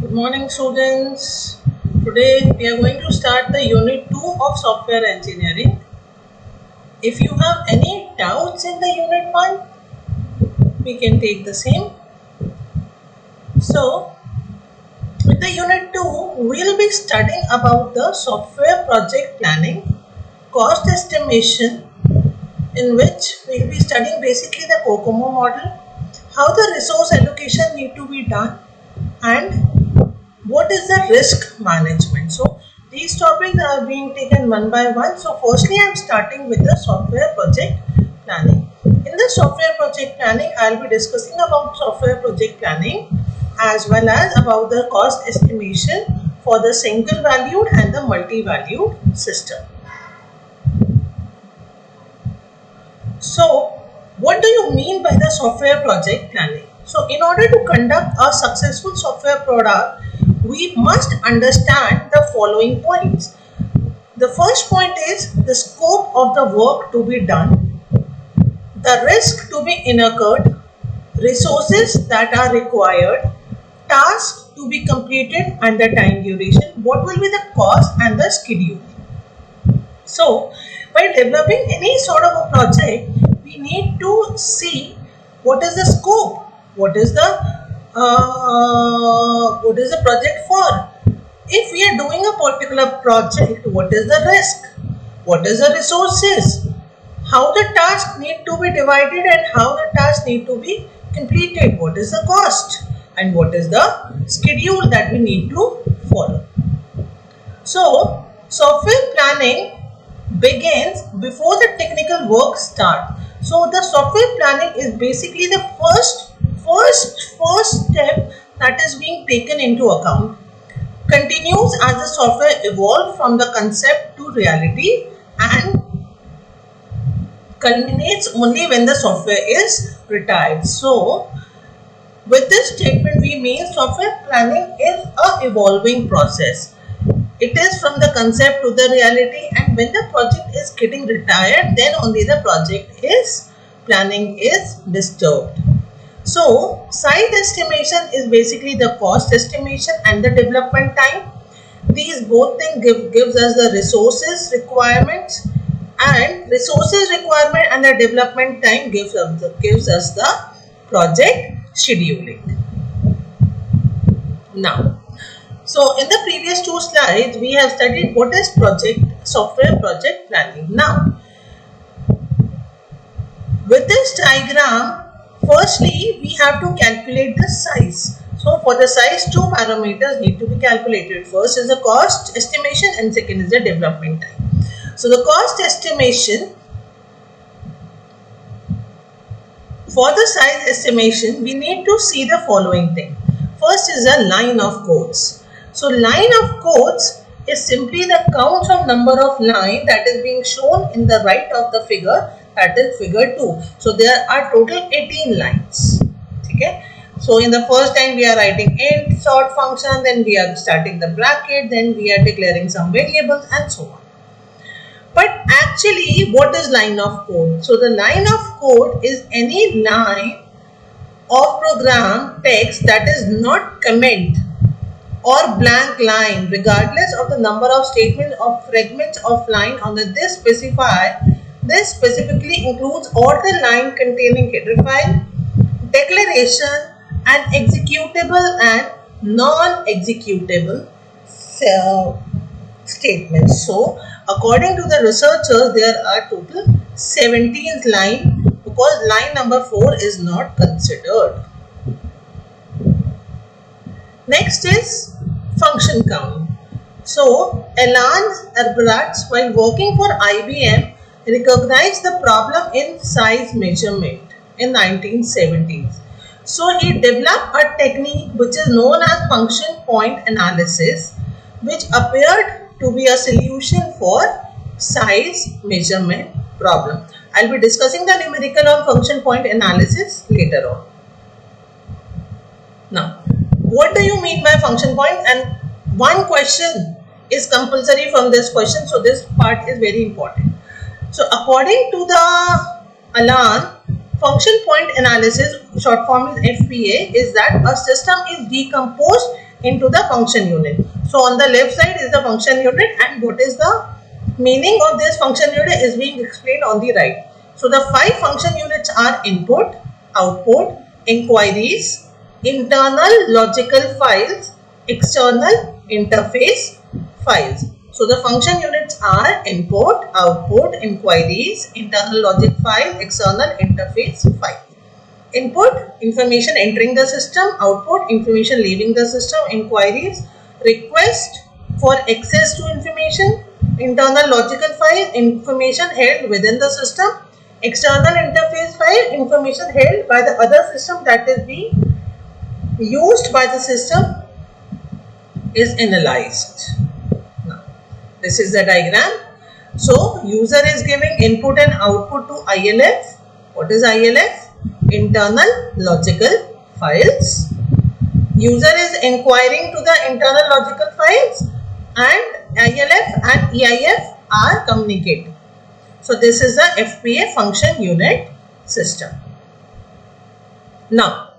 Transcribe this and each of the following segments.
Good morning, students. Today we are going to start the unit 2 of software engineering. If you have any doubts in the unit 1, we can take the same. So, with the unit 2, we'll be studying about the software project planning, cost estimation, in which we'll be studying basically the COCOMO model, how the resource allocation need to be done, and what is the risk management. So these topics are being taken one by one. So firstly, I am starting with the software project planning. In the software project planning, I will be discussing about software project planning as well as about the cost estimation for the single valued and the multi-valued system. So what do you mean by the software project planning? So in order to conduct a successful software product, we must understand the following points. The first point is the scope of the work to be done, the risk to be incurred, resources that are required, tasks to be completed and the time duration, what will be the cost and the schedule. So, by developing any sort of a project, we need to see what is the scope, what is the project for. If we are doing a particular project, what is the risk? What is the resources? How the task need to be divided and how the task need to be completed? What is the cost? And what is the schedule that we need to follow? So, software planning begins before the technical work starts. So, the software planning is basically the first step that is being taken into account. Continues as the software evolves from the concept to reality and culminates only when the software is retired. So, with this statement, we mean software planning is a evolving process. It is from the concept to the reality, and when the project is getting retired, then only the project is planning is disturbed. So, size estimation is basically the cost estimation and the development time. These both things gives us the resources requirements, and resources requirement and the development time gives us the project scheduling. Now, so in the previous two slides, we have studied what is software project planning. Now, with this diagram, firstly, we have to calculate the size. So, for the size, two parameters need to be calculated. First is the cost estimation and second is the development time. So, the cost estimation, for the size estimation, we need to see the following thing. First is a line of codes. So, line of codes is simply the count of number of line that is being shown in the right of the figure, that is figure 2. So, there are total 18 lines. Okay. So, in the first time we are writing int sort function, then we are starting the bracket, then we are declaring some variables and so on. But actually, what is line of code? So, the line of code is any line of program text that is not comment or blank line regardless of the number of statements or fragments of line on the this specify. This specifically includes all the line containing header file, declaration and executable and non-executable statements. So, according to the researchers, there are total 17 lines because line number 4 is not considered. Next is function count. So, Alan Erbratz, while working for IBM, recognized the problem in size measurement in 1970s. So, he developed a technique which is known as function point analysis, which appeared to be a solution for size measurement problem. I'll be discussing the numerical on function point analysis later on. Now, what do you mean by function point? And one question is compulsory from this question, so this part is very important. So, according to the Alan, function point analysis, short form is FPA, is that a system is decomposed into the function unit. So on the left side is the function unit, and what is the meaning of this function unit is being explained on the right. So the 5 function units are input, output, inquiries, internal logical files, external interface files. So the function units are input, output, inquiries, internal logic file, external interface file. Input, information entering the system. Output, information leaving the system. Inquiries, request for access to information. Internal logical file, information held within the system. External interface file, information held by the other system that is being used by the system is analyzed. Now, this is the diagram. So, user is giving input and output to ILF. What is ILF? Internal logical files. User is inquiring to the internal logical files, and ILF and EIF are communicating. So, this is the FPA function unit system. Now,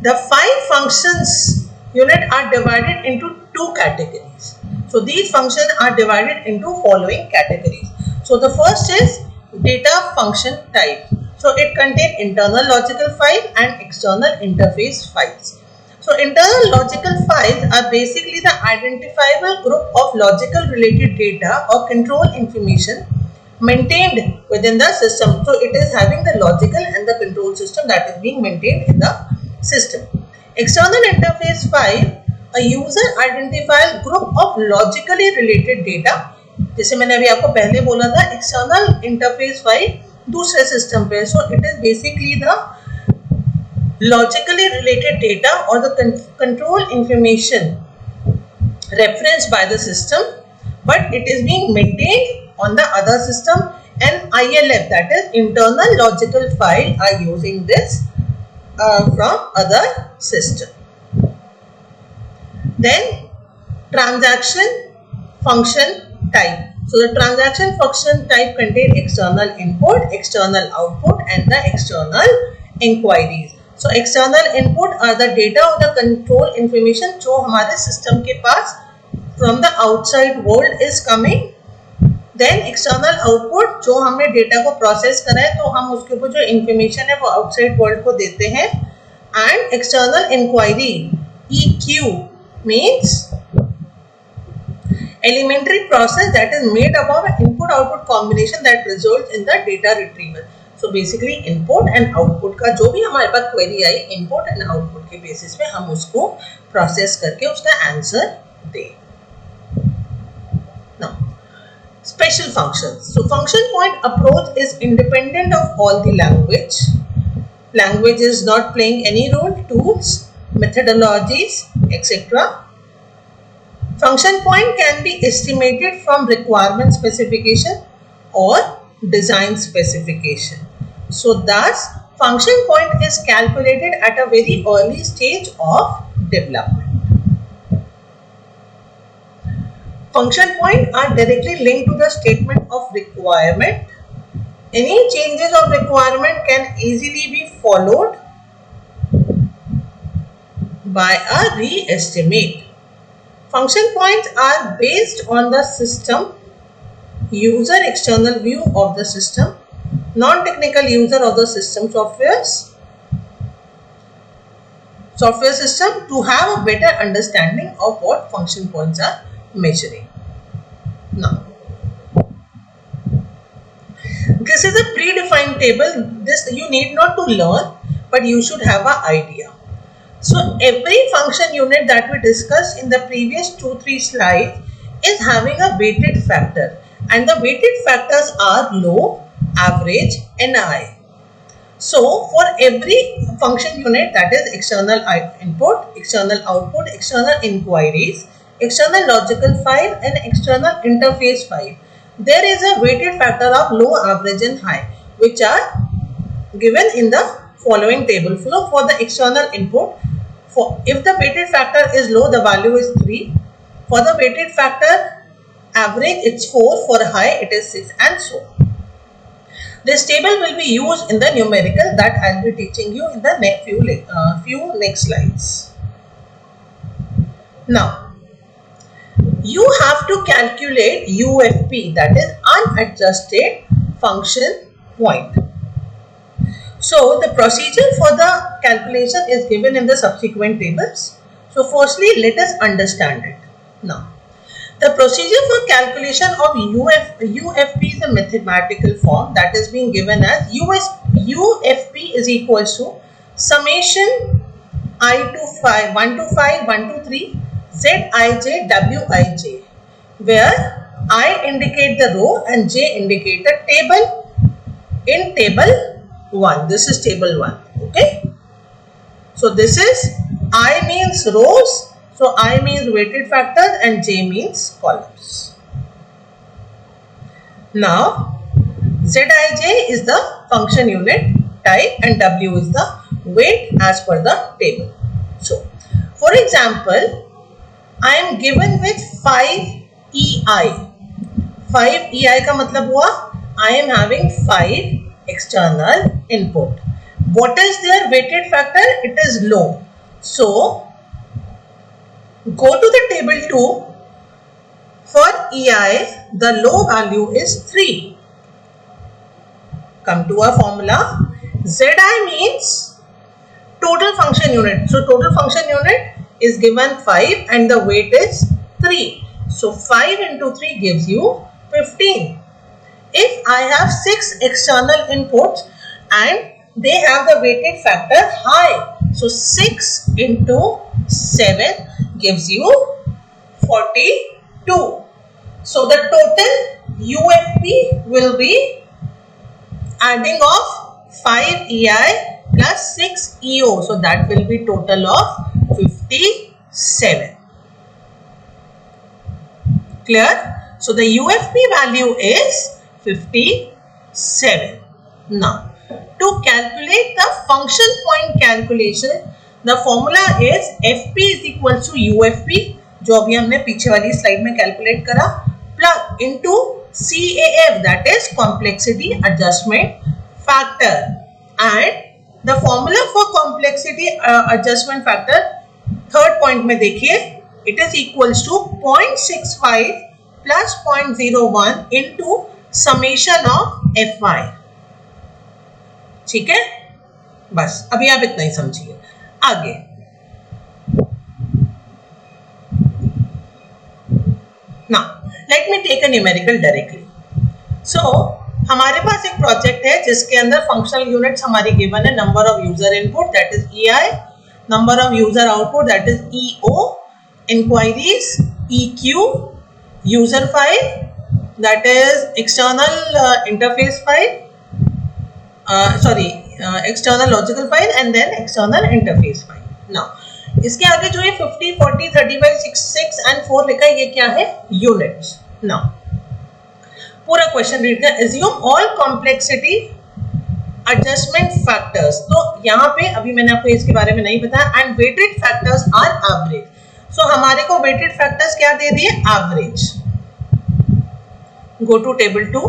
the 5 functions unit are divided into 2 categories. So, these functions are divided into following categories. So, the first is data function type. So, it contains internal logical file and external interface files. So, internal logical files are basically the identifiable group of logical related data or control information maintained within the system. So, it is having the logical and the control system that is being maintained in the system. External interface file, a user identifiable group of logically related data. जैसे मैंने अभी आपको पहले बोला था, external interface file दूसरे system पे. So, it is basically the logically related data or the control information referenced by the system, but it is being maintained on the other system, and ILF, that is internal logical file, are using this from other system. Then transaction function type. So the transaction function type contains external input, external output, and the external inquiries. So external input are the data or the control information जो हमारे system के पास from the outside world is coming. Then external output जो हमने data को process करा है तो हम उसके ऊपर जो information है वो outside world को देते हैं. And external inquiry, EQ, means elementary process that is made up of an input output combination that results in the data retrieval. So basically input and output का जो भी हमारे पास query I, input and output के basis पे हम उसको process करके उसका answer दें. Now, special functions. So function point approach is independent of all the language. Language is not playing any role. Tools, methodologies, etc. Function point can be estimated from requirement specification or design specification. So thus, function point is calculated at a very early stage of development. Function points are directly linked to the statement of requirement. Any changes of requirement can easily be followed by a re-estimate. Function points are based on the system, user external view of the system, non-technical user of the system software system to have a better understanding of what function points are measuring. Now, this is a predefined table. This you need not to learn, but you should have an idea. So every function unit that we discussed in the previous 2-3 slides is having a weighted factor, and the weighted factors are low, average and high. So for every function unit, that is external input, external output, external inquiries, external logical file and external interface file, there is a weighted factor of low, average and high, which are given in the following table. So for the external input, if the weighted factor is low, the value is 3. For the weighted factor average, it's 4. For high, it is 6, and so on. This table will be used in the numerical that I'll be teaching you in the next few next slides. Now you have to calculate UFP, that is unadjusted function point. So the procedure for the calculation is given in the subsequent tables. So firstly, let us understand it. Now the procedure for calculation of UFP is a mathematical form that is being given as UFP is equals to summation I to 5, 1 to 5, 1 to 3, Zij, Wij, where I indicate the row and J indicate the table in table 1. This is table 1. Okay. So this is I means rows. So I means weighted factors and J means columns. Now Zij is the function unit type and W is the weight as per the table. So for example, I am given with 5 EI. 5 EI का मतलब हुआ I am having 5 external input. What is their weighted factor? It is low. So go to the table 2. For EI, the low value is 3. Come to our formula. Zi means total function unit. So total function unit is given 5 and the weight is 3. So 5 into 3 gives you 15. If I have 6 external inputs and they have the weighted factor high, so 6 into 7 gives you 42. So the total UFP will be adding of 5 EI plus 6 EO. So that will be total of 57. Clear? So the UFP value is 57. Now, to calculate the function point calculation, the formula is FP is equal to UFP, जो अभी हमने पीछे वाली slide में calculate करा, plus into CAF, that is complexity adjustment factor, and the formula for complexity adjustment factor third point में देखिए, it is equals to 0.65 plus 0.01 into summation of FY. ठीक है, बस अभी आप इतना ही समझिए. आगे now let me take a numerical directly. So हमारे पास एक प्रोजेक्ट है जिसके अंदर फंक्शनल यूनिट्स हमारी गिवन है. Number of user input that is EI, number of user output that is EO, inquiries EQ, user file that is external interface file, external logical file and then external interface file. Now इसके आगे जो ये 50, 40, 35, 6 and 4 लिखा है, ये क्या है? Units. Now पूरा क्वेश्चन रीड कर. Assume all complexity adjustment factors. तो यहाँ पे अभी मैंने आपको इसके बारे में नहीं बताया. And weighted factors are average. So हमारे को weighted factors क्या दे दिए? Average. Go to table 2.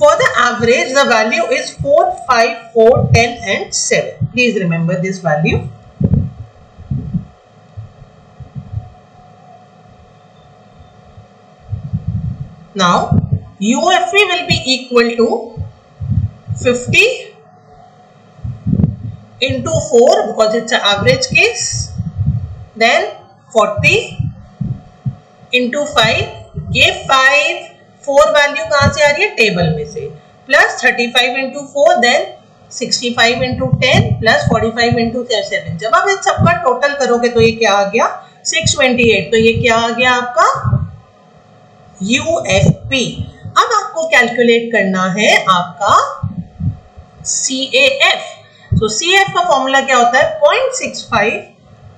For the average, the value is 4, 5, 4, 10 and 7. Please remember this value. Now UFP will be equal to 50 into 4 because it's an average case, then 40 into 5. ये 5 4 value कहाँ से आ रही है? Table में से. Plus 35 into 4 then 65 into 10 plus 45 into 7. जब आप इन सबका टोटल करोगे तो ये क्या आ गया? 628. तो ये क्या आ गया आपका? UFP. अब आपको कैलकुलेट करना है आपका CAF. तो CAF का फॉर्मूला क्या होता है? 0.65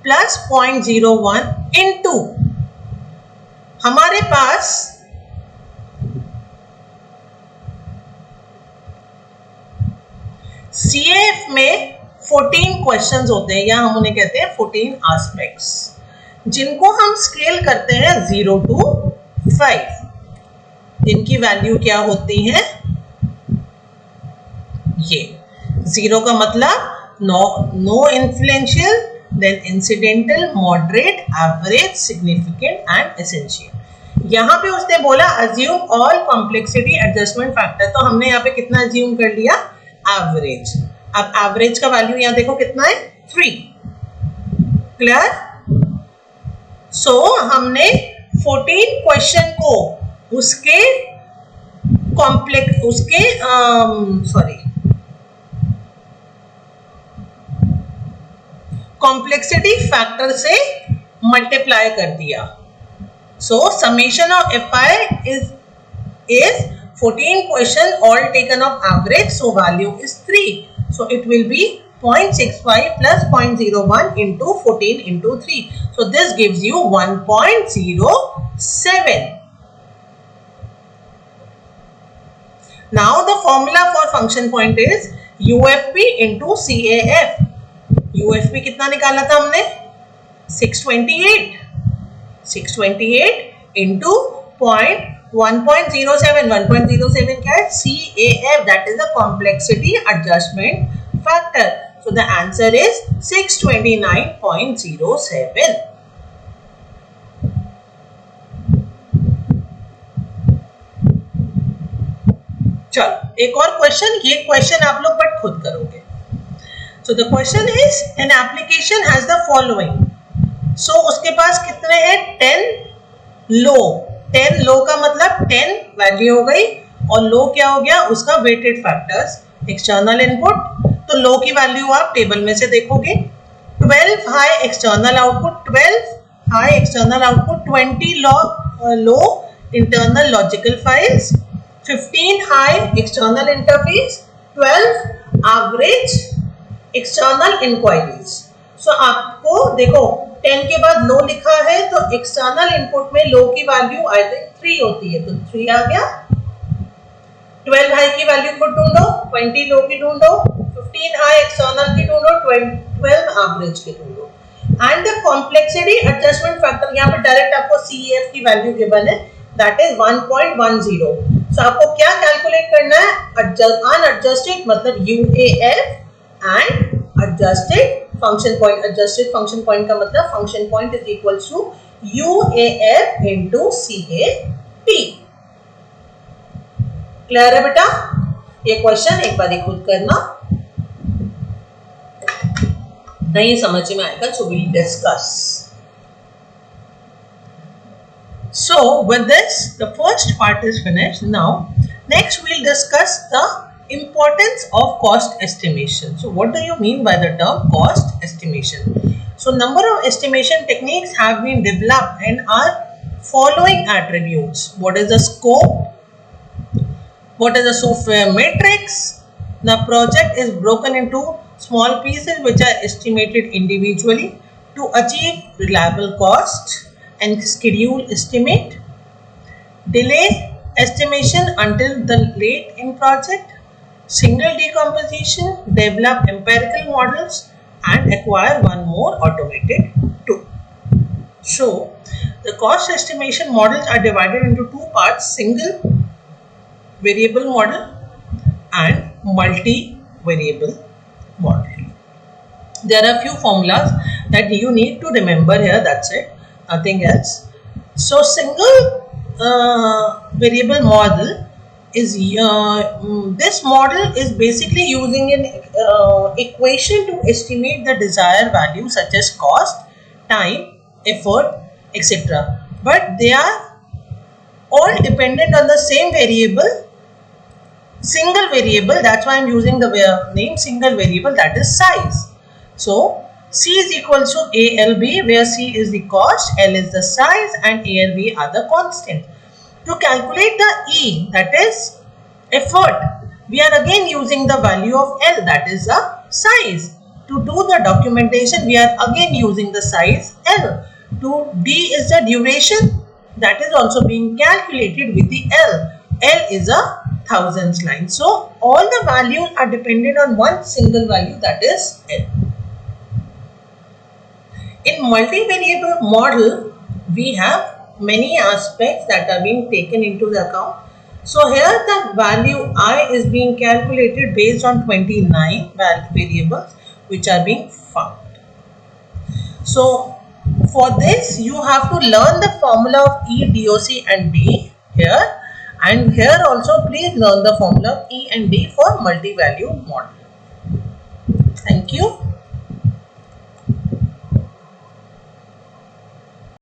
प्लस 0.01 इनटू हमारे पास CAF में 14 क्वेश्चंस होते हैं या हम उन्हें कहते हैं 14 एस्पेक्ट्स, जिनको हम स्केल करते हैं 0 to 5. जिनकी वैल्यू क्या होती है? ये 0 का मतलब no influential, then incidental, moderate, average, significant and essential. यहाँ पे उसने बोला assume all complexity adjustment factor, तो हमने यहाँ पे कितना assume कर लिया? Average. अब average का वैल्यू यहाँ देखो कितना है? 3. क्लियर? सो हमने 14 क्वेश्चन को उसके कॉम्प्लेक्स उसके कॉम्प्लेक्सिटी फैक्टर से मल्टीप्लाई कर दिया. सो summation of FI is 14 question all taken of average, so value is 3. So it will be 0.65 plus 0.01 into 14 into 3. So this gives you 1.07. Now the formula for function point is UFP into CAF. UFP कितना निकाला था हमने? 628. 628 into 1.07. 1.07 क्या है? CAF, that is the complexity adjustment factor. So the answer is 629.07. चलो एक और question, ये क्वेश्चन आप लोग बट खुद करोगे. So the question is an application has the following. So उसके पास कितने हैं? 10 लो. 10 लो का मतलब 10 वैल्यू हो गई और लो क्या हो गया? उसका वेटेड फैक्टर्स. एक्सटर्नल इनपुट, तो लो की वैल्यू आप टेबल में से देखोगे. 12 high external output, 12 high external output, 20 low internal logical files, 15 high external interface, 12 average external inquiries. So आपको देखो 10 के बाद लो लिखा है तो एक्सटर्नल इनपुट में लो की वैल्यू आई थिंक 3 होती है, तो 3 आ गया. 12 हाई की वैल्यू खुद ढूंढो, 20 लो की ढूंढो, 15 हाई एक्सटर्नल की ढूंढो, 12 एवरेज की ढूंढो. And the complexity adjustment factor, यहाँ पे डायरेक्ट आपको CEF की वैल्यू गिवन है, दैट इज 1.10. सो आपको क्या कैलकुलेट करना है? अनएडजस्टेड मतलब UAF and adjusted function point. Adjusted function point का मतलब function point is equals to UAF into CAP. Clear है बेटा? ये क्वेश्चन एक बार खुद करना, नहीं समझ में आएगा so we'll discuss. So with this the first part is finished. Now next we'll discuss the importance of cost estimation. So what do you mean by the term cost estimation? So number of estimation techniques have been developed and are following attributes. What is the scope? What is the software matrix? The project is broken into small pieces which are estimated individually to achieve reliable cost and schedule estimate. Delay estimation until the late in project. Single decomposition, develop empirical models and acquire one more automated tool. So the cost estimation models are divided into two parts: single variable model and multi-variable model. There are few formulas that you need to remember here, that's it, nothing else. So single variable model is this model is basically using an equation to estimate the desired value such as cost, time, effort, etc. But they are all dependent on the same variable, single variable. That's why I'm using the name single variable, that is size. So C is equals to ALB, where C is the cost, L is the size and ALB are the constants. To calculate the E, that is effort, we are again using the value of L, that is the size. To do the documentation, we are again using the size L. To D is the duration, that is also being calculated with the L. L is a thousands line. So all the values are dependent on one single value, that is L. In multivariable model, we have many aspects that are being taken into the account. So here the value I is being calculated based on 29 variables, which are being found. So for this you have to learn the formula of E, DOC and D here, and here also please learn the formula of E and D for multi-value model. Thank you.